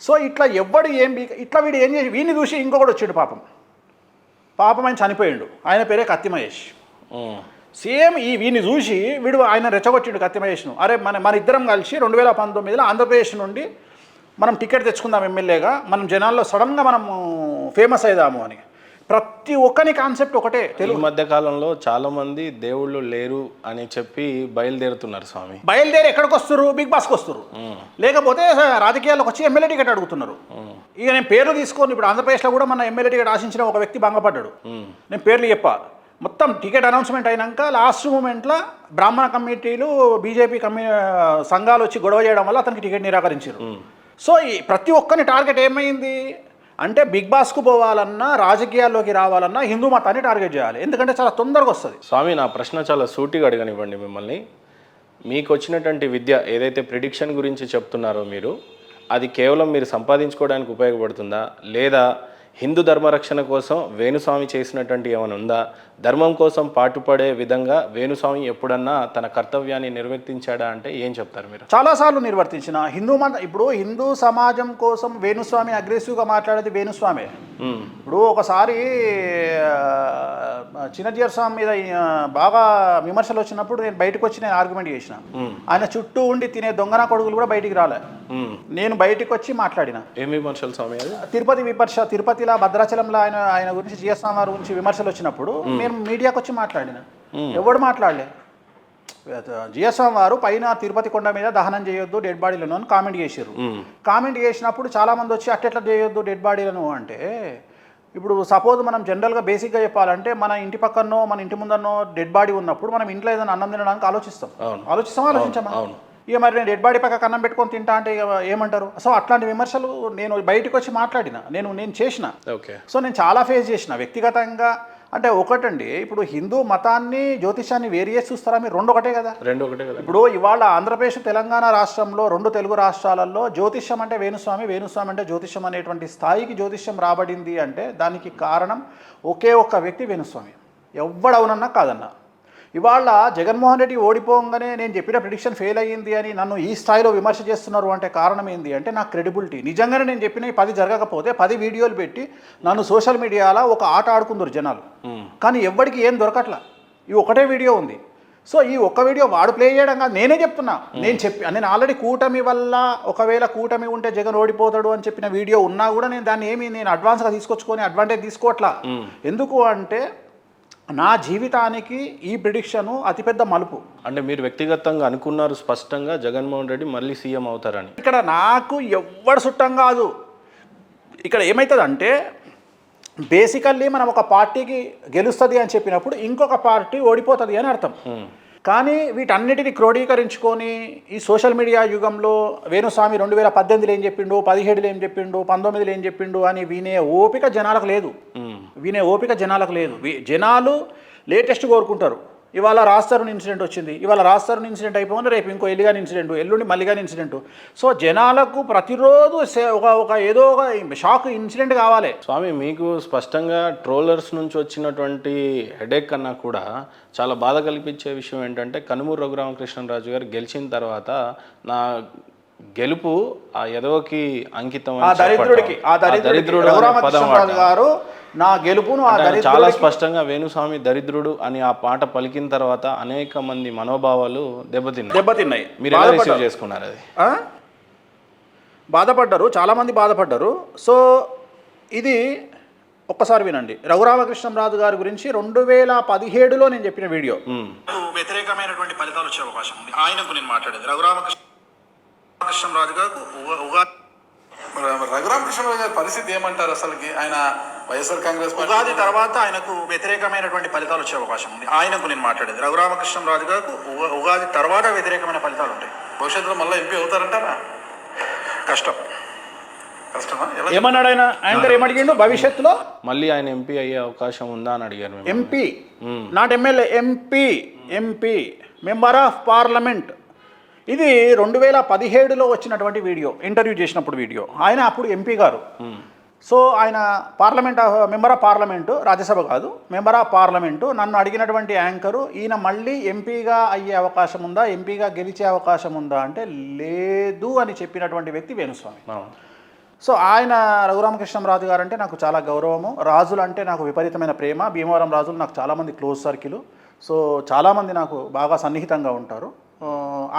So ఇట్లా ఎవ్వడు ఏం ఇట్లా వీడు ఏం చేసి వీడిని చూసి ఇంకొకటి వచ్చాడు పాపం ఆయన చనిపోయాడు. ఆయన పేరే కత్తి మహేష్. సేమ్ వీడిని చూసి వీడు ఆయన రెచ్చగొచ్చిండు కత్తి మహేష్ను. అరే మన ఇద్దరం కలిసి 2019లో ఆంధ్రప్రదేశ్ నుండి మనం టికెట్ తెచ్చుకుందాం ఎమ్మెల్యేగా, మనం జనాల్లో సడన్గా మనం ఫేమస్ అవుదాము అని. ప్రతి ఒక్కని కాన్సెప్ట్ ఒకటే. తెలుగు మధ్య కాలంలో చాలా మంది దేవుళ్ళు లేరు అని చెప్పి బయలుదేరుతున్నారు స్వామి. బయలుదేరి ఎక్కడికి వస్తారు? బిగ్ బాస్కి వస్తారు, లేకపోతే రాజకీయాల్లోకి వచ్చి ఎమ్మెల్యే టికెట్ అడుగుతున్నారు. ఇక నేను పేర్లు తీసుకొని ఇప్పుడు ఆంధ్రప్రదేశ్లో కూడా మన ఎమ్మెల్యే టికెట్ ఆశించిన ఒక వ్యక్తి భంగపడ్డాడు. నేను పేర్లు చెప్పా. మొత్తం టికెట్ అనౌన్స్మెంట్ అయినాక లాస్ట్ మూమెంట్లో బ్రాహ్మణ కమిటీలు బీజేపీ సంఘాలు వచ్చి గొడవ చేయడం వల్ల అతనికి టికెట్ నిరాకరించారు. సో ఈ ప్రతి ఒక్కరి టార్గెట్ ఏమైంది అంటే బిగ్ బాస్కు పోవాలన్నా రాజకీయాల్లోకి రావాలన్నా హిందూ మతాన్ని టార్గెట్ చేయాలి, ఎందుకంటే చాలా తొందరగా వస్తుంది. స్వామి, నా ప్రశ్న చాలా సూటిగా అడగనివ్వండి మిమ్మల్ని. మీకు వచ్చినటువంటి విద్య ఏదైతే ప్రిడిక్షన్ గురించి చెప్తున్నారో మీరు, అది కేవలం మీరు సంపాదించుకోవడానికి ఉపయోగపడుతుందా, లేదా హిందూ ధర్మరక్షణ కోసం వేణుస్వామి చేసినటువంటి ఏమైనా ఉందా? ధర్మం కోసం పాటుపడే విధంగా వేణుస్వామి ఎప్పుడన్నా తన కర్తవ్యాన్ని నిర్వర్తించాడా అంటే ఏం చెప్తారు మీరు? చాలాసార్లు నిర్వర్తించిన ఇప్పుడు హిందూ సమాజం కోసం వేణుస్వామి అగ్రెసివ్గా మాట్లాడేది వేణుస్వామి. ఇప్పుడు ఒకసారి చిన్నజీఆర్ స్వామి మీద బాగా విమర్శలు వచ్చినప్పుడు నేను బయటకు వచ్చి నేను ఆర్గ్యుమెంట్ చేసిన. ఆయన చుట్టూ ఉండి తినే దొంగన కొడుకులు కూడా బయటికి రాలే, నేను బయటకు వచ్చి మాట్లాడిన. ఏం విమర్శలు స్వామి? తిరుపతి విమర్శ, తిరుపతిలో భద్రాచలంలో ఆయన గురించి జిఎస్ స్వామి వారి గురించి విమర్శలు వచ్చినప్పుడు నేను మీడియాకి వచ్చి మాట్లాడిన. ఎవడు మాట్లాడలే. జిఎస్ స్వామి వారు పైన తిరుపతి కొండ మీద దహనం చేయొద్దు డెడ్ బాడీలను అని కామెంట్ చేశారు. కామెంట్ చేసినప్పుడు చాలామంది వచ్చి అట్టెట్లా చేయొద్దు డెడ్ బాడీలను అంటే, ఇప్పుడు సపోజ్ మనం జనరల్గా బేసిక్గా చెప్పాలంటే మన ఇంటి పక్కనో మన ఇంటి ముందన్నో డెడ్ బాడీ ఉన్నప్పుడు మనం ఇంట్లో ఏదైనా అన్నం తినడానికి ఆలోచించామా? ఇక మరి నేను డెడ్ బాడీ పక్క అన్నం పెట్టుకొని తింటా అంటే ఏమంటారు? సో అట్లాంటి విమర్శలు నేను బయటకు వచ్చి మాట్లాడిన, నేను చేసిన. సో నేను చాలా ఫేస్ చేసిన వ్యక్తిగతంగా. అంటే ఒకటండి, ఇప్పుడు హిందూ మతాన్ని జ్యోతిష్యాన్ని వేరు చేసి చూస్తారా మీరు? రెండు ఒకటే కదా. ఇప్పుడు ఇవాళ ఆంధ్రప్రదేశ్ తెలంగాణ రాష్ట్రంలో 2 తెలుగు రాష్ట్రాలలో జ్యోతిష్యం అంటే వేణుస్వామి అంటే జ్యోతిష్యం అనేటువంటి స్థాయికి జ్యోతిష్యం రాబడింది అంటే దానికి కారణం ఒకే ఒక్క వ్యక్తి వేణుస్వామి. ఎవ్వడవునన్నా కాదన్నా. ఇవాళ జగన్మోహన్ రెడ్డి ఓడిపోగానే నేను చెప్పిన ప్రిడిక్షన్ ఫెయిల్ అయ్యింది అని నన్ను ఈ స్థాయిలో విమర్శ చేస్తున్నారు అంటే కారణం ఏంది అంటే నా క్రెడిబిలిటీ. నిజంగానే నేను చెప్పిన 10 జరగకపోతే 10 వీడియోలు పెట్టి నన్ను సోషల్ మీడియాలో ఒక ఆట ఆడుకుందరు జనాలు, కానీ ఎవ్వడికి ఏం దొరకట్లా. ఈ ఒకటే వీడియో ఉంది. సో ఈ ఒక్క వీడియో వాడు ప్లే చేయడం కాదు, నేనే చెప్తున్నా. నేను ఆల్రెడీ కూటమి వల్ల ఒకవేళ కూటమి ఉంటే జగన్ ఓడిపోతాడు అని చెప్పిన వీడియో ఉన్నా కూడా నేను దాన్ని నేను అడ్వాన్స్గా తీసుకొచ్చుకొని అడ్వాంటేజ్ తీసుకోవట్లా. ఎందుకు అంటే నా జీవితానికి ఈ ప్రిడిక్షను అతిపెద్ద మలుపు. అంటే మీరు వ్యక్తిగతంగా అనుకున్నారు స్పష్టంగా జగన్మోహన్ రెడ్డి మళ్ళీ సీఎం అవుతారని? ఇక్కడ నాకు ఎవ్వడు చుట్టం కాదు. ఇక్కడ ఏమవుతుందంటే బేసికల్లీ మనం ఒక పార్టీకి గెలుస్తుంది అని చెప్పినప్పుడు ఇంకొక పార్టీ ఓడిపోతుంది అని అర్థం. కానీ వీటన్నిటిని క్రోడీకరించుకొని ఈ సోషల్ మీడియా యుగంలో వేణుస్వామి 2018లో ఏం చెప్పిండు, 17లో ఏం చెప్పిండు, 19లో ఏం చెప్పిండు అని వినే ఓపిక జనాలకు లేదు. జనాలు లేటెస్ట్ కోరుకుంటారు. ఇవాళ రాస్తారుని ఇన్సిడెంట్ వచ్చింది, ఇవాళ రాస్తారుని ఇన్సిడెంట్ అయిపోయింది, రేపు ఇంకో ఎల్లిగాని ఇన్సిడెంట్, ఎల్లుండి మల్లిగాని ఇన్సిడెంట్. సో జనాలకు ప్రతిరోజు ఏదో ఒక షాక్ ఇన్సిడెంట్ కావాలి. స్వామి, మీకు స్పష్టంగా ట్రోలర్స్ నుంచి వచ్చినటువంటి హెడేక్ కన్నా కూడా చాలా బాధ కల్పించే విషయం ఏంటంటే కనుమూరు రఘురామకృష్ణరాజు గారు గెలిచిన తర్వాత నా గెలుపు ఆ ఎదవకి అంకితం, గారు నా గెలుపును చాలా స్పష్టంగా వేణుస్వామి దరిద్రుడు అని ఆ పాట పలికిన తర్వాత అనేక మంది మనోభావాలు దెబ్బతిన్నాయి. మీరు ఎలా రిసీవ్ చేసుకున్నారు? అది బాధపడ్డారు, చాలామంది బాధపడ్డారు. సో ఇది ఒక్కసారి వినండి. రఘురామకృష్ణరాజు గారి గురించి 2017లో నేను చెప్పిన వీడియో. వ్యతిరేకమైనటువంటి ఫలితాలు వచ్చే అవకాశం ఉంది. ఆయనకు నేను మాట్లాడేది రఘురామకృష్ణరాజు గారు. రఘురామకృష్ణరాజు గారి పరిస్థితి ఏమంటారు అసలుకి? ఆయన వైఎస్ఆర్ కాంగ్రెస్ ఉగాది తర్వాత ఆయనకు వ్యతిరేకమైనటువంటి ఫలితాలు వచ్చే అవకాశం ఉంది. ఆయనకు నేను మాట్లాడేది రఘురామకృష్ణరాజు గారు. ఉగాది తర్వాత వ్యతిరేకమైన ఫలితాలు ఉంటాయి. భవిష్యత్తులో మళ్ళీ ఎంపీ అవుతారంటారా? కష్టమా? ఏమన్నాడు ఆయన? యాంకర్ ఏమడిగిండు? భవిష్యత్తులో మళ్ళీ ఆయన ఎంపీ అయ్యే అవకాశం ఉందా అని అడిగారు. MP not MLA, MP member of parliament. ఇది 2017లో వచ్చినటువంటి వీడియో, ఇంటర్వ్యూ చేసినప్పుడు వీడియో. ఆయన అప్పుడు ఎంపీ గారు. సో ఆయన మెంబర్ ఆఫ్ పార్లమెంటు, రాజ్యసభ కాదు, మెంబర్ ఆఫ్ పార్లమెంటు. నన్ను అడిగినటువంటి యాంకరు ఈయన మళ్ళీ ఎంపీగా అయ్యే అవకాశం ఉందా, ఎంపీగా గెలిచే అవకాశం ఉందా అంటే లేదు అని చెప్పినటువంటి వ్యక్తి వేణుస్వామి. సో ఆయన రఘురామకృష్ణంరాజు గారు అంటే నాకు చాలా గౌరవము, రాజులు అంటే నాకు విపరీతమైన ప్రేమ. భీమవరం రాజులు నాకు చాలామంది క్లోజ్ సర్కిల్, సో చాలామంది నాకు బాగా సన్నిహితంగా ఉంటారు.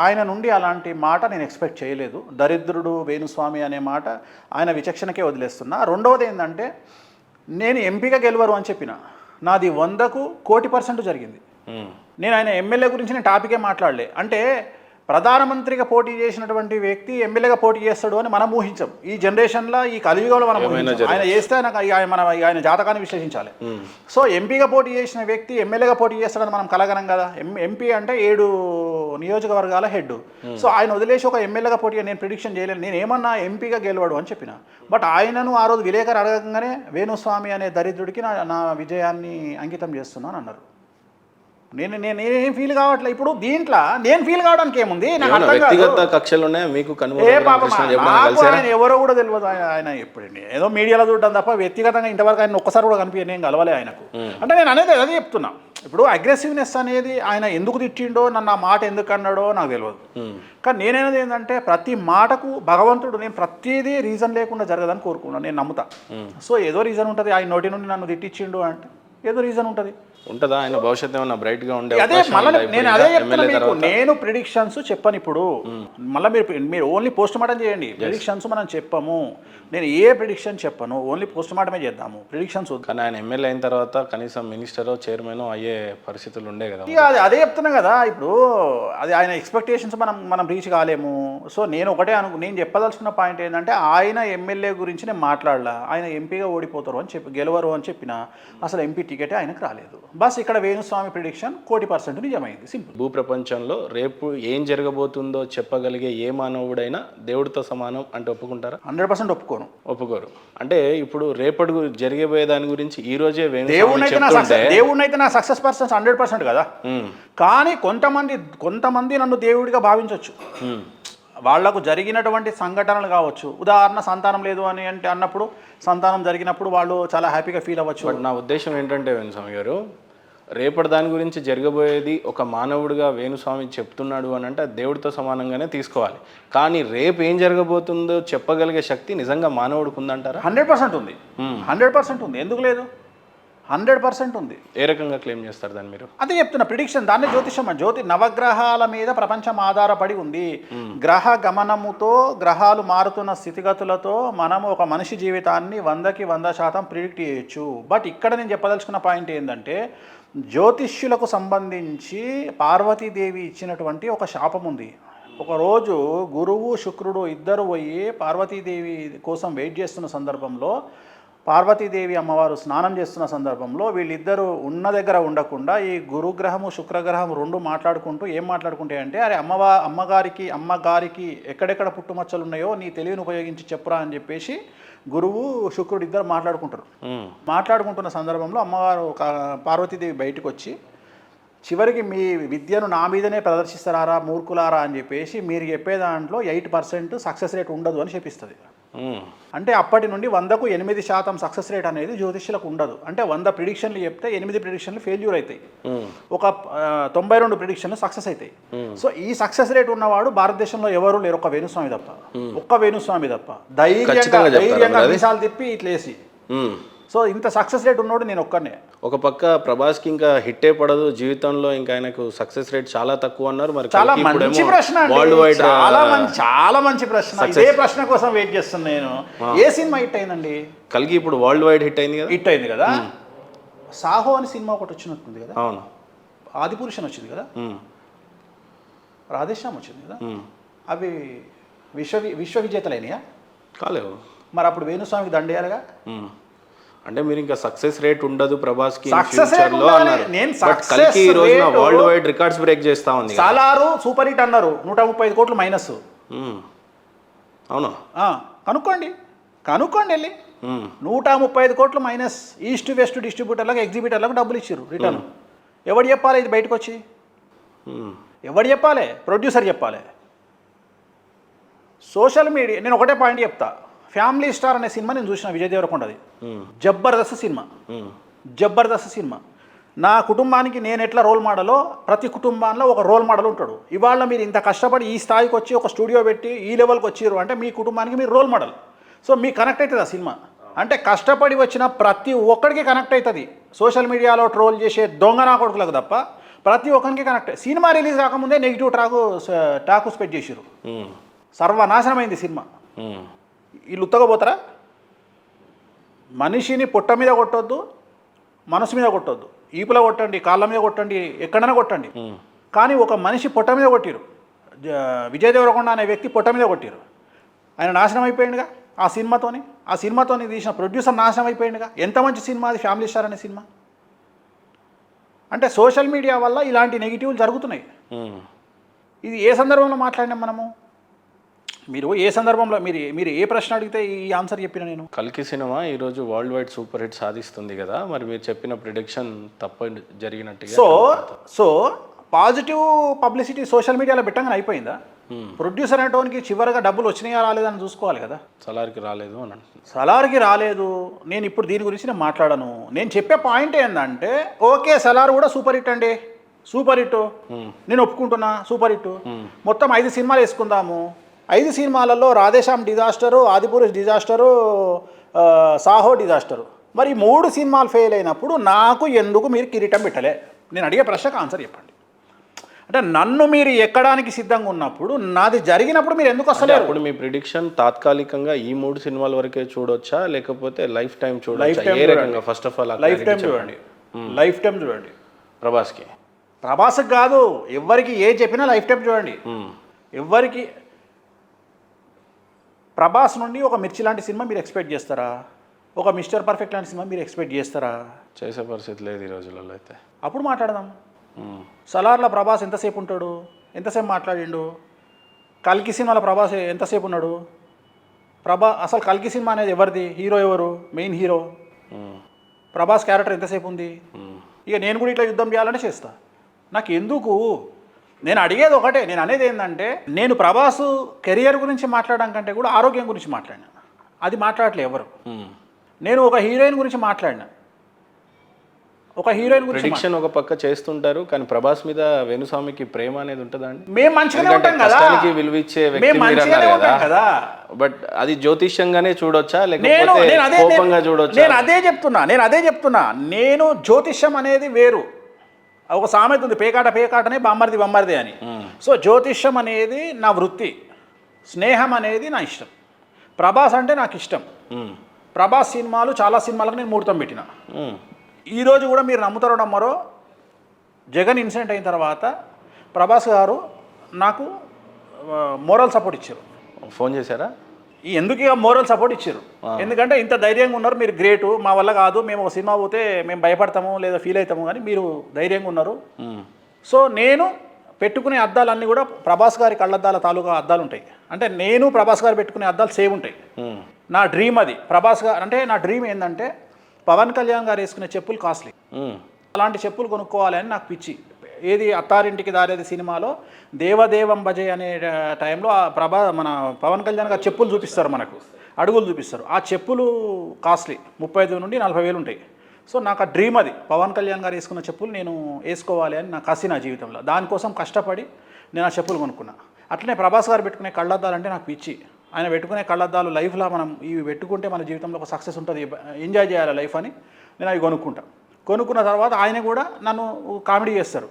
ఆయన నుండి అలాంటి మాట నేను ఎక్స్పెక్ట్ చేయలేదు. దరిద్రుడు వేణుస్వామి అనే మాట ఆయన విచక్షణకే వదిలేస్తున్నా. రెండవది ఏంటంటే నేను ఎంపీగా గెలవరు అని చెప్పిన, నాది 100కు 1,00,00,000% జరిగింది. నేను ఆయన ఎమ్మెల్యే గురించి నేను టాపికే మాట్లాడలే. అంటే ప్రధానమంత్రిగా పోటీ చేసినటువంటి వ్యక్తి ఎమ్మెల్యేగా పోటీ చేస్తాడు అని మనం ఊహించాం. ఈ జనరేషన్లో ఈ కలియుగంలో మనం ఊహించాం. ఆయన చేస్తే ఆయన జాతకాన్ని విశ్లేషించాలి. సో ఎంపీగా పోటీ చేసిన వ్యక్తి ఎమ్మెల్యేగా పోటీ చేస్తాడని మనం కలగనం కదా. ఎంపీ అంటే 7 నియోజకవర్గాల హెడ్. సో ఆయన వదిలేసి ఒక ఎమ్మెల్యేగా పోటీ నేను ప్రిడిక్షన్ చేయలేను. నేను ఏమన్నా ఎంపీగా గెలవడు అని చెప్పిన. బట్ ఆయనను ఆ రోజు విలేకరు అడగంగానే వేణుస్వామి అనే దరిద్రుడికి నా విజయాన్ని అంకితం చేస్తున్నాను అన్నారు. నేనేం ఫీల్ కావట్లేదు. ఇప్పుడు దీంట్లో నేను ఫీల్ కావడానికి ఏముంది? వ్యక్తిగత కక్షలు ఉన్నాయా మీకు? ఆయన ఎవరో కూడా తెలియదు. ఆయన ఎప్పుడండి ఏదో మీడియాలో చూడడం తప్ప వ్యక్తిగతంగా ఇంతవరకు ఆయన ఒక్కసారి కూడా కనిపించే నేను కలవలే ఆయనకు. అంటే నేను అనేది అదే చెప్తున్నా. ఇప్పుడు అగ్రెసివ్నెస్ అనేది ఆయన ఎందుకు తిట్టిండో, నన్ను ఆ మాట ఎందుకు అన్నాడో నాకు తెలియదు. కానీ నేనేది ఏంటంటే ప్రతి మాటకు భగవంతుడు, నేను ప్రతిదీ రీజన్ లేకుండా జరగదని కోరుకున్నాను, నేను నమ్ముతా. సో ఏదో రీజన్ ఉంటుంది. ఆయన నోటి నుండి నన్ను తిట్టించిండు అంటే ఏదో రీజన్ ఉంటుంది. ఉంటుందా ఆయన భవిష్యత్తు ఏమన్నా బ్రైట్ గా ఉండే? అదే మళ్ళీ నేను అదే చెప్తున్నా మీకు. నేను ప్రిడిక్షన్స్ చెప్పను ఇప్పుడు. మళ్ళీ మీరు ఓన్లీ పోస్ట్ మార్టం చేయండి. ప్రిడిక్షన్స్ మనం చెప్పము. నేను ఏ ప్రిడిక్షన్ చెప్పను, ఓన్లీ పోస్ట్ మార్టమే చేద్దాము. ప్రిడిక్షన్స్ కానీ ఆయన ఎమ్మెల్యే అయిన తర్వాత కనీసం మినిస్టరో చైర్మన్ అయ్యే పరిస్థితులు ఉండే కదా. అదే చెప్తున్నా కదా. ఇప్పుడు అది ఆయన ఎక్స్పెక్టేషన్స్ మనం రీచ్ కాలేము. సో నేను ఒకటే నేను చెప్పదలుచుకున్న పాయింట్ ఏంటంటే ఆయన ఎమ్మెల్యే గురించి నేను మాట్లాడలా. ఆయన ఎంపీగా ఓడిపోతారు అని చెప్పి గెలవరు అని చెప్పిన, అసలు ఎంపీ టికెటే ఆయనకు రాలేదు. బస్ ఇక్కడ వేణుస్వామి ప్రిడిక్షన్ 1,00,00,000% నిజమైంది. సింపుల్. భూప్రపంచంలో రేపు ఏం జరగబోతుందో చెప్పగలిగే ఏ మానవుడైనా దేవుడితో సమానం అంటే ఒప్పుకుంటారా? 100% ఒప్పుకోరు. అంటే ఇప్పుడు రేపటి జరిగేపోయే దాని గురించి ఈ రోజే దేవుడినైతే నా సక్సెస్ పర్సన్స్ 100% కదా. కానీ కొంతమంది నన్ను దేవుడిగా భావించవచ్చు. వాళ్లకు జరిగినటువంటి సంఘటనలు కావచ్చు. ఉదాహరణ సంతానం లేదు అని అన్నప్పుడు, సంతానం జరిగినప్పుడు వాళ్ళు చాలా హ్యాపీగా ఫీల్ అవ్వచ్చు. బట్ నా ఉద్దేశం ఏంటంటే వేణుస్వామి గారు, రేపటి దాని గురించి జరగబోయేది ఒక మానవుడిగా వేణుస్వామి చెప్తున్నాడు అని అంటే దేవుడితో సమానంగానే తీసుకోవాలి. కానీ రేపు ఏం జరగబోతుందో చెప్పగలిగే శక్తి నిజంగా మానవుడికి ఉందంటారా? 100% ఉంది. 100% ఉంది. ఎందుకు లేదు? 100% ఉంది. ఏ రకంగా క్లెయిమ్ చేస్తారు దాన్ని మీరు? అదే చెప్తున్నా, ప్రిడిక్షన్. దాన్ని జ్యోతిషం. నవగ్రహాల మీద ప్రపంచం ఆధారపడి ఉంది. గ్రహ గమనముతో, గ్రహాలు మారుతున్న స్థితిగతులతో మనము ఒక మనిషి జీవితాన్ని 100కి 100% ప్రిడిక్ట్ చేయొచ్చు. బట్ ఇక్కడ నేను చెప్పదలుచుకున్న పాయింట్ ఏంటంటే, జ్యోతిష్యులకు సంబంధించి పార్వతీదేవి ఇచ్చినటువంటి ఒక శాపం ఉంది. ఒకరోజు గురువు శుక్రుడు ఇద్దరు పోయి పార్వతీదేవి కోసం వెయిట్ చేస్తున్న సందర్భంలో, పార్వతీదేవి అమ్మవారు స్నానం చేస్తున్న సందర్భంలో వీళ్ళిద్దరూ ఉన్న దగ్గర ఉండకుండా ఈ గురుగ్రహము శుక్రగ్రహం రెండు మాట్లాడుకుంటూ ఏం మాట్లాడుకుంటాయంటే, అరే అమ్మగారికి ఎక్కడెక్కడ పుట్టుమచ్చలు ఉన్నాయో నీ తెలివిని ఉపయోగించి చెప్పురా అని చెప్పేసి గురువు శుక్రుడు ఇద్దరు మాట్లాడుకుంటారు. మాట్లాడుకుంటున్న సందర్భంలో అమ్మవారు పార్వతీదేవి బయటకు వచ్చి, చివరికి మీ విద్యను నా మీదనే ప్రదర్శిస్తారా మూర్ఖులారా అని చెప్పేసి మీరు చెప్పే దాంట్లో 8% సక్సెస్ రేట్ ఉండదు అని చెప్పిస్తుంది. అంటే అప్పటి నుండి 100కు 8% సక్సెస్ రేట్ అనేది జ్యోతిష్యులకు ఉండదు. అంటే 100 ప్రిడిక్షన్లు చెప్తే 8 ప్రిడిక్షన్లు ఫెయిల్యూర్ అవుతాయి, ఒక 92 ప్రిడిక్షన్లు సక్సెస్ అవుతాయి. సో ఈ సక్సెస్ రేట్ ఉన్నవాడు భారతదేశంలో ఎవరు లేరు, ఒక్క వేణుస్వామి తప్ప. ధైర్యంగా విషయాలు తిప్పి ఇట్లేసి. సో ఇంత సక్సెస్ రేట్ ఉన్నోడు నేను ఒక్కనే. ఒక పక్క ప్రభాస్కి ఇంకా హిట్టే పడదు జీవితంలో, ఇంకా ఆయనకు సక్సెస్ రేట్ చాలా తక్కువ అన్నారు. మరి చాలా మంచి ప్రశ్న, చాలా మంచి ప్రశ్న. ఇదే ప్రశ్న కోసం వెయిట్ చేస్తున్నా నేను. ఏ సినిమా హిట్ అయిందండి? కల్కి ఇప్పుడు వరల్డ్ వైడ్ హిట్ అయింది కదా. సాహో అని సినిమా ఒకటి వచ్చినట్టుంది కదా. అవును. ఆదిపురుషన్ వచ్చింది కదా, రాధేశ్యామ్ వచ్చింది కదా. అవి విశ్వవిజేతలైనయా? కాలేవు. మరి అప్పుడు వేణుస్వామికి దండేయాలిగా. అంటే మీరు ఇంకా సక్సెస్ రేట్ ఉండదు ప్రభాస్కి వరల్డ్ వైడ్ రికార్డ్స్ బ్రేక్ చేస్తా ఉంది. సాలారు సూపర్ హిట్ అన్నారు, 135 కోట్లు మైనస్. అవునా? కనుక్కోండి వెళ్ళి. 135 కోట్లు మైనస్. ఈస్ట్ వెస్ట్ డిస్ట్రిబ్యూటర్లకు ఎగ్జిబిటర్లకు డబ్బులు ఇచ్చారు రిటర్న్. ఎవడు చెప్పాలి ఇది బయటకు వచ్చి? ఎవడు చెప్పాలి? ప్రొడ్యూసర్ చెప్పాలి. Social media. నేను ఒకటే పాయింట్ చెప్తా. ఫ్యామిలీ స్టార్ అనే సినిమా నేను చూసిన, విజయ్ దేవరకొండది. జబర్దస్త్ సినిమా. నా కుటుంబానికి నేను ఎట్లా రోల్ మోడలో, ప్రతి కుటుంబాల్లో ఒక రోల్ మోడల్ ఉంటాడు. ఇవాళ మీరు ఇంత కష్టపడి ఈ స్థాయికి వచ్చి ఒక స్టూడియో పెట్టి ఈ లెవెల్కి వచ్చిర్రు అంటే మీ కుటుంబానికి మీరు రోల్ మోడల్. సో మీకు కనెక్ట్ అవుతుంది ఆ సినిమా. అంటే కష్టపడి వచ్చిన ప్రతి ఒక్కడికి కనెక్ట్ అవుతుంది. సోషల్ మీడియాలో ట్రోల్ చేసే దొంగ నా కొడుకులకు తప్ప ప్రతి ఒక్కరికి కనెక్ట్. సినిమా రిలీజ్ కాకముందే నెగిటివ్ టాకు స్ప్రెడ్ చేసిరు. సర్వనాశనమైంది సినిమా. వీళ్ళు ఉత్తగపోతారా? మనిషిని పొట్ట మీద కొట్టొద్దు, మనసు మీద కొట్టొద్దు. ఈపులో కొట్టండి, కాళ్ళ మీద కొట్టండి, ఎక్కడైనా కొట్టండి. కానీ ఒక మనిషి పొట్ట మీద కొట్టిరు. విజయ్ దేవరకొండ అనే వ్యక్తి పొట్ట మీద కొట్టిరు. ఆయన నాశనం అయిపోయిందిగా ఆ సినిమాతోని తీసిన ప్రొడ్యూసర్ నాశనం అయిపోయిందిగా. ఎంత మంచి సినిమా అది, ఫ్యామిలీ స్టార్ అనే సినిమా. అంటే సోషల్ మీడియా వల్ల ఇలాంటి నెగిటివ్లు జరుగుతున్నాయి. ఇది ఏ సందర్భంలో మాట్లాడినాం మనము? మీరు ఏ సందర్భంలో మీరు ఏ ప్రశ్న అడిగితే ఈ ఆన్సర్ చెప్పిన నేను. కల్కి సినిమా ఈరోజు వరల్డ్ వైడ్ సూపర్ హిట్ సాధిస్తుంది కదా, మరి మీరు చెప్పిన ప్రిడిక్షన్ తప్ప జరిగినట్టుగా. సో పాజిటివ్ పబ్లిసిటీ సోషల్ మీడియాలో పెట్టగానే అయిపోయిందా? ప్రొడ్యూసర్ అనేటోనికి చివరిగా డబ్బులు వచ్చినాయా రాలేదని చూసుకోవాలి కదా. సలార్కి రాలేదు అని అంటున్నాను. సలార్కి రాలేదు. నేను ఇప్పుడు దీని గురించి నేను మాట్లాడను. నేను చెప్పే పాయింట్ ఏంటంటే, ఓకే సలార్ కూడా సూపర్ హిట్ అండి, సూపర్ హిట్, నేను ఒప్పుకుంటున్నా సూపర్ హిట్. మొత్తం 5 సినిమాలు వేసుకుందాము. 5 సినిమాలలో Radhe Shyam disaster, Adipurush disaster, Saaho disaster. మరి 3 సినిమాలు ఫెయిల్ అయినప్పుడు నాకు ఎందుకు మీరు కిరీటం పెట్టలే? నేను అడిగే ప్రశ్నకు ఆన్సర్ చెప్పండి. అంటే నన్ను మీరు ఎక్కడానికి సిద్ధంగా ఉన్నప్పుడు, నాది జరిగినప్పుడు మీరు ఎందుకు వస్తలేరు? ఇప్పుడు మీ ప్రిడిక్షన్ తాత్కాలికంగా ఈ 3 సినిమాల వరకే చూడొచ్చా, లేకపోతే లైఫ్ టైం చూడొచ్చా? ఏ రకంగా? First of all life time చూడండి. లైఫ్ టైం చూడండి. ప్రభాస్కి కాదు, ఎవరికి ఏ చెప్పినా లైఫ్ టైం చూడండి. ఎవరికి ప్రభాస్ నుండి ఒక మిర్చి లాంటి సినిమా మీరు ఎక్స్పెక్ట్ చేస్తారా? ఒక మిస్టర్ పర్ఫెక్ట్ లాంటి సినిమా మీరు ఎక్స్పెక్ట్ చేస్తారా? చేసే పరిస్థితి లేదు ఈ రోజులలో. అయితే అప్పుడు మాట్లాడదాం. సలార్లో ప్రభాస్ ఎంతసేపు ఉంటాడు? ఎంతసేపు మాట్లాడిండు? కల్కి సినిమాలో ప్రభాస్ ఎంతసేపు ఉన్నాడు? అసలు కల్కి సినిమా అనేది ఎవరిది? హీరో ఎవరు? Main hero. ప్రభాస్ క్యారెక్టర్ ఎంతసేపు ఉంది? ఇక నేను కూడా ఇట్లా యుద్ధం చేయాలని చేస్తా. నాకు ఎందుకు? నేను అడిగేది ఒకటే. నేను అనేది ఏంటంటే, నేను ప్రభాస్ కెరియర్ గురించి మాట్లాడడం కంటే కూడా ఆరోగ్యం గురించి మాట్లాడినా. అది మాట్లాడలే ఎవరు. నేను ఒక హీరోయిన్ గురించి మాట్లాడినా. ఒక హీరోయిన్ గురించి ప్రిడిక్షన్ ఒక పక్క చేస్తుంటారు, కానీ ప్రభాస్ మీద వేణుస్వామికి ప్రేమ అనేది ఉంటుందండి. మేము మంచిగానే ఉంటాం కదా, విలువిచ్చే వ్యక్తి మీరు అన్నారు కదా. బట్ అది జ్యోతిష్యంగానే చూడొచ్చా, లేకపోతే కోపంగా చూడొచ్చా? నేను అదే చెప్తున్నా. నేను జ్యోతిష్యం అనేది వేరు. ఒక సామెత ఉంది, పేకాటనే బొమ్మరిది అని. సో జ్యోతిష్యం అనేది నా వృత్తి, స్నేహం అనేది నా ఇష్టం. ప్రభాస్ అంటే నాకు ఇష్టం. ప్రభాస్ సినిమాలు చాలా సినిమాలకు నేను ముహూర్తం పెట్టిన. ఈరోజు కూడా మీరు నమ్ముతారో నమ్మరో, జగన్ ఇన్సిడెంట్ అయిన తర్వాత ప్రభాస్ గారు నాకు మోరల్ సపోర్ట్ ఇచ్చారు. ఫోన్ చేశారా? ఎందుకు ఇక మోరల్ సపోర్ట్ ఇచ్చారు? ఎందుకంటే ఇంత ధైర్యంగా ఉన్నారు మీరు, గ్రేటు, మా వల్ల కాదు, మేము ఒక సినిమా పోతే మేము భయపడతాము లేదా ఫీల్ అవుతాము, కానీ మీరు ధైర్యంగా ఉన్నారు. సో నేను పెట్టుకునే అద్దాలన్నీ కూడా ప్రభాస్ గారి కళ్ళద్దాల తాలూకా అద్దాలు ఉంటాయి. అంటే నేను ప్రభాస్ గారు పెట్టుకునే అద్దాలు సేమ్ ఉంటాయి. నా డ్రీమ్ అది. ప్రభాస్ గారు అంటే నా డ్రీమ్ ఏంటంటే, పవన్ కళ్యాణ్ గారు వేసుకునే చెప్పులు కాస్ట్లీ, అలాంటి చెప్పులు కొనుక్కోవాలి అని నాకు పిచ్చి. ఏది అత్తారింటికి దారేది సినిమాలో దేవదేవం భజయ్ అనే టైంలో మన పవన్ కళ్యాణ్ గారు చెప్పులు చూపిస్తారు, మనకు అడుగులు చూపిస్తారు. ఆ చెప్పులు కాస్ట్లీ 35 నుండి 40 వేలు ఉంటాయి. సో నాకు ఆ డ్రీమ్ అది. పవన్ కళ్యాణ్ గారు వేసుకున్న చెప్పులు నేను వేసుకోవాలి అని నాకు కసి నా జీవితంలో. దానికోసం కష్టపడి నేను ఆ చెప్పులు కొనుక్కున్నా. అట్లనే ప్రభాస్ గారు పెట్టుకునే కళ్ళద్దాలు అంటే నాకు పిచ్చి. ఆయన పెట్టుకునే కళ్ళద్దాలు లైఫ్లో మనం ఇవి పెట్టుకుంటే మన జీవితంలో ఒక సక్సెస్ ఉంటుంది, ఎంజాయ్ చేయాలి లైఫ్ అని నేను అవి కొనుక్కున్న తర్వాత ఆయన కూడా నన్ను కామెడీ చేస్తారు,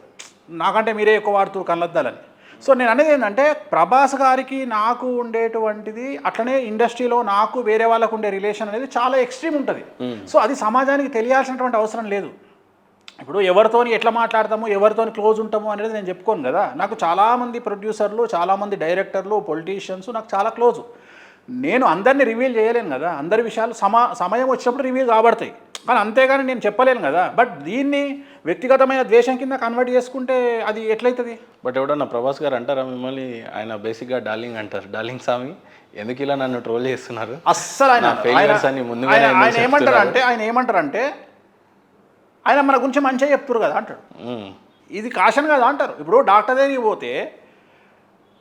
నాకంటే మీరే ఎక్కువ వాడుతూ కళ్ళద్దాలని. సో నేను అనేది ఏంటంటే, ప్రభాస్ గారికి నాకు ఉండేటువంటిది, అట్లనే ఇండస్ట్రీలో నాకు వేరే వాళ్ళకు ఉండే రిలేషన్ అనేది చాలా ఎక్స్ట్రీమ్ ఉంటుంది. సో అది సమాజానికి తెలియాల్సినటువంటి అవసరం లేదు. ఇప్పుడు ఎవరితోని ఎట్లా మాట్లాడతాము, ఎవరితోని క్లోజ్ ఉంటాము అనేది నేను చెప్పుకోను కదా. నాకు చాలామంది ప్రొడ్యూసర్లు, చాలామంది డైరెక్టర్లు, పొలిటీషియన్స్ నాకు చాలా క్లోజు. నేను అందరినీ రివీల్ చేయలేను కదా. అందరి విషయాలు సమయం వచ్చినప్పుడు రివీల్ కాబడతాయి, కానీ అంతేగాని నేను చెప్పలేను కదా. బట్ దీన్ని వ్యక్తిగతమైన ద్వేషం కింద కన్వర్ట్ చేసుకుంటే అది ఎట్లయితుంది? బట్ ఎవడన్నా ప్రభాస్ గారు అంటారా మిమ్మల్ని? ఆయన బేసిక్గా డార్లింగ్ అంటారు, డార్లింగ్ స్వామి ఎందుకు ఇలా నన్ను ట్రోల్ చేస్తున్నారు? అస్సలు ఆయన ఏమంటారంటే ఆయన మన గురించి మంచిగా చెప్తారు కదా అంటాడు. ఇది కాషన్ కదా అంటారు. ఇప్పుడు డాక్టర్ దగ్గరికి పోతే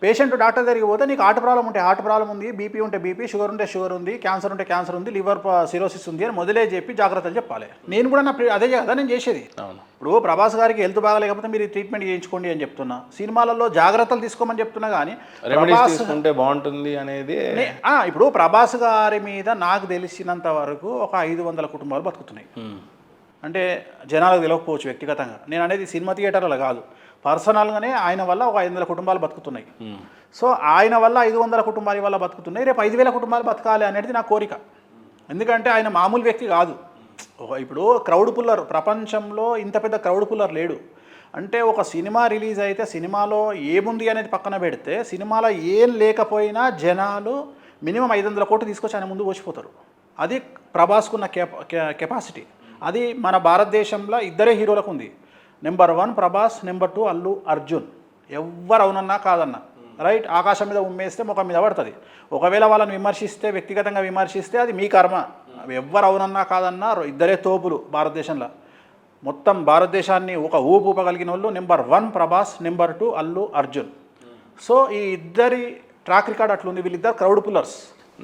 పేషెంట్ డాక్టర్ దగ్గరికి పోతే నీకు హార్ట్ ప్రాబ్లం ఉంటే హార్ట్ ప్రాబ్లం ఉంది, బీపీ ఉంటే బీపీ, షుగర్ ఉంటే షుగర్ ఉంది, క్యాన్సర్ ఉంటే క్యాన్సర్ ఉంది, లివర్ సిరోసిస్ ఉంది అని మొదలే చెప్పి జాగ్రత్తలు చెప్పాలి. నేను కూడా అదే కదా నేను చేసేది. అవును. ఇప్పుడు ప్రభాస్ గారికి హెల్త్ బాగాలేకపోతే మీరు ట్రీట్మెంట్ చేయించుకోండి అని చెప్తున్నా, సినిమాలలో జాగ్రత్తలు తీసుకోమని చెప్తున్నా. కానీ రెమెడీస్ తీసుకుంటే బాగుంటుంది అనేది ఇప్పుడు ప్రభాస్ గారి మీద నాకు తెలిసినంత వరకు ఒక 500 కుటుంబాలు బతుకుతున్నాయి. అంటే జనాలకు తెలియకపోవచ్చు వ్యక్తిగతంగా, నేను అనేది సినిమా థియేటర్లో కాదు, పర్సనల్గానే ఆయన వల్ల ఒక 500 కుటుంబాలు బతుకుతున్నాయి. సో ఆయన వల్ల 500 కుటుంబాల వల్ల బతుకుతున్నాయి. రేపు 5,000 కుటుంబాలు బతకాలి అనేది నా కోరిక. ఎందుకంటే ఆయన మామూలు వ్యక్తి కాదు. ఇప్పుడు క్రౌడ్ పుల్లర్, ప్రపంచంలో ఇంత పెద్ద క్రౌడ్ పుల్లర్ లేడు. అంటే ఒక సినిమా రిలీజ్ అయితే సినిమాలో ఏముంది అనేది పక్కన పెడితే, సినిమాలో ఏం లేకపోయినా జనాలు మినిమం 500 కోట్లు తీసుకొచ్చి ఆయన ముందు వచ్చిపోతారు. అది ప్రభాస్కున్న కెపాసిటీ. అది మన భారతదేశంలో ఇద్దరే హీరోలకు ఉంది. Number 1 Prabhas, number 2 Allu Arjun. ఎవ్వరు అవునన్నా కాదన్నా, రైట్? ఆకాశం మీద ఉమ్మేస్తే ముఖం మీద పడుతుంది. ఒకవేళ వాళ్ళని విమర్శిస్తే, వ్యక్తిగతంగా విమర్శిస్తే అది మీ కర్మ. ఎవ్వరు అవునన్నా కాదన్నా ఇద్దరే తోపులు భారతదేశంలో. మొత్తం భారతదేశాన్ని ఒక ఊపు ఊపగలిగిన వాళ్ళు number 1 Prabhas, number 2 Allu Arjun. So ఈ ఇద్దరి ట్రాక్ రికార్డ్ అట్లుంది. వీళ్ళిద్దరు క్రౌడ్ పుల్లర్స్.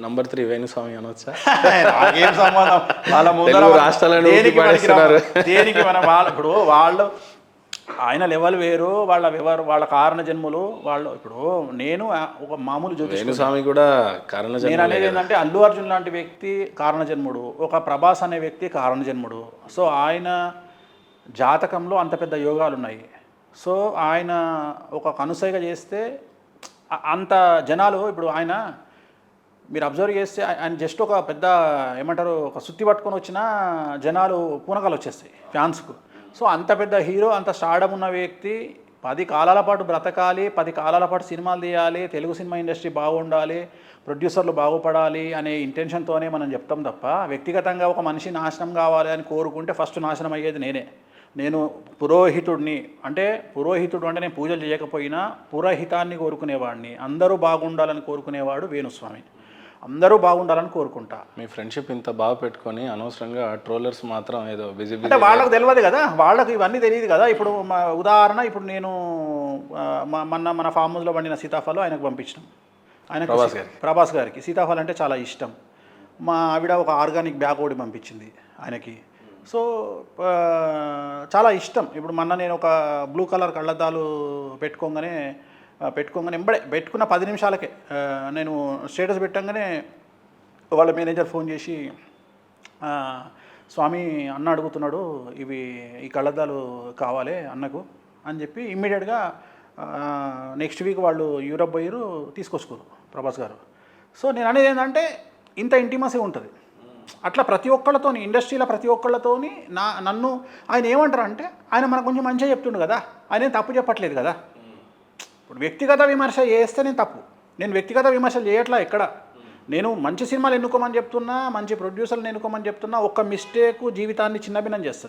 నంబర్ 3 వేణుస్వామి అనొచ్చా? నాకేం సంబంధం? వాళ్ళ ముందర రాష్ట్రాలను దేనికి మనం ఇప్పుడు వాళ్ళు ఆయన లెవెల్ వేరు, వాళ్ళ కారణ జన్ములు వాళ్ళు. ఇప్పుడు నేను ఒక మామూలు వేణుస్వామి కూడా కారణ జన్ముడు. నేను అనేది ఏంటంటే అల్లు అర్జున్ లాంటి వ్యక్తి కారణ జన్ముడు, ఒక ప్రభాస్ అనే వ్యక్తి కారణ జన్ముడు. సో ఆయన జాతకంలో అంత పెద్ద యోగాలు ఉన్నాయి. సో ఆయన ఒక కనుసైగ చేస్తే అంత జనాలు, ఇప్పుడు ఆయన మీరు అబ్జర్వ్ చేస్తే ఆయన జస్ట్ ఒక పెద్ద ఏమంటారు, ఒక సుత్తి పట్టుకొని వచ్చినా జనాలు పూనకాలు వచ్చేస్తాయి ఫ్యాన్స్కు. సో అంత పెద్ద హీరో, అంత స్టార్డమ్ ఉన్న వ్యక్తి 10 కాలాల పాటు బ్రతకాలి, 10 కాలాల పాటు సినిమాలు తీయాలి, తెలుగు సినిమా ఇండస్ట్రీ బాగుండాలి, ప్రొడ్యూసర్లు బాగుపడాలి అనే ఇంటెన్షన్తోనే మనం చెప్తాం తప్ప, వ్యక్తిగతంగా ఒక మనిషి నాశనం కావాలి అని కోరుకుంటే ఫస్ట్ నాశనం అయ్యేది నేనే. నేను పురోహితుడిని. అంటే పురోహితుడు అంటే నేను పూజలు చేయకపోయినా పురోహితాన్ని కోరుకునేవాడిని. అందరూ బాగుండాలని కోరుకునేవాడు వేణుస్వామి. అందరూ బాగుండాలని కోరుకుంటా. మీ ఫ్రెండ్షిప్ ఇంత బాగా పెట్టుకొని అనవసరంగా ట్రోలర్స్ మాత్రం ఏదో విజిబిలిటీ, అంటే వాళ్ళకు తెలియదు కదా, వాళ్ళకు ఇవన్నీ తెలియదు కదా. ఇప్పుడు ఉదాహరణ, ఇప్పుడు నేను మన ఫామ్ హౌస్లో పండిన సీతాఫలం ఆయనకు పంపించినాం. ప్రభాస్ గారికి సీతాఫలం అంటే చాలా ఇష్టం. మా ఆవిడ ఒక ఆర్గానిక్ బ్యాగ్ ఒకటి పంపించింది ఆయనకి. సో చాలా ఇష్టం. ఇప్పుడు మొన్న నేను ఒక బ్లూ కలర్ కళ్ళద్దాలు పెట్టుకోగానే ఎంబడే పెట్టుకున్న 10 నిమిషాలకే నేను స్టేటస్ పెట్టంగానే వాళ్ళ మేనేజర్ ఫోన్ చేసి, స్వామి అన్న అడుగుతున్నాడు, ఈ కళ్ళద్దాలు కావాలి అన్నకు అని చెప్పి ఇమ్మీడియట్గా నెక్స్ట్ వీక్ వాళ్ళు యూరప్ పోయారు, తీసుకొచ్చుకోరు ప్రభాస్ గారు. సో నేను అనేది ఏంటంటే ఇంత ఇంటిమసీ ఉంటుంది. అట్లా ప్రతి ఒక్కళ్ళతోని, ఇండస్ట్రీలో ప్రతి ఒక్కళ్ళతోని నన్ను ఆయన ఏమంటారు అంటే, ఆయన మనకు కొంచెం మంచిగా చెప్తుండు కదా, ఆయన ఏం తప్పు చెప్పట్లేదు కదా. ఇప్పుడు వ్యక్తిగత విమర్శ చేస్తే నేను తప్పు, నేను వ్యక్తిగత విమర్శలు చేయట్లా ఎక్కడ. నేను మంచి సినిమాలు ఎన్నుకోమని చెప్తున్నా, మంచి ప్రొడ్యూసర్లు ఎన్నుకోమని చెప్తున్నా. ఒక్క మిస్టేక్ జీవితాన్ని చిన్నభిన్నం చేస్తుంది.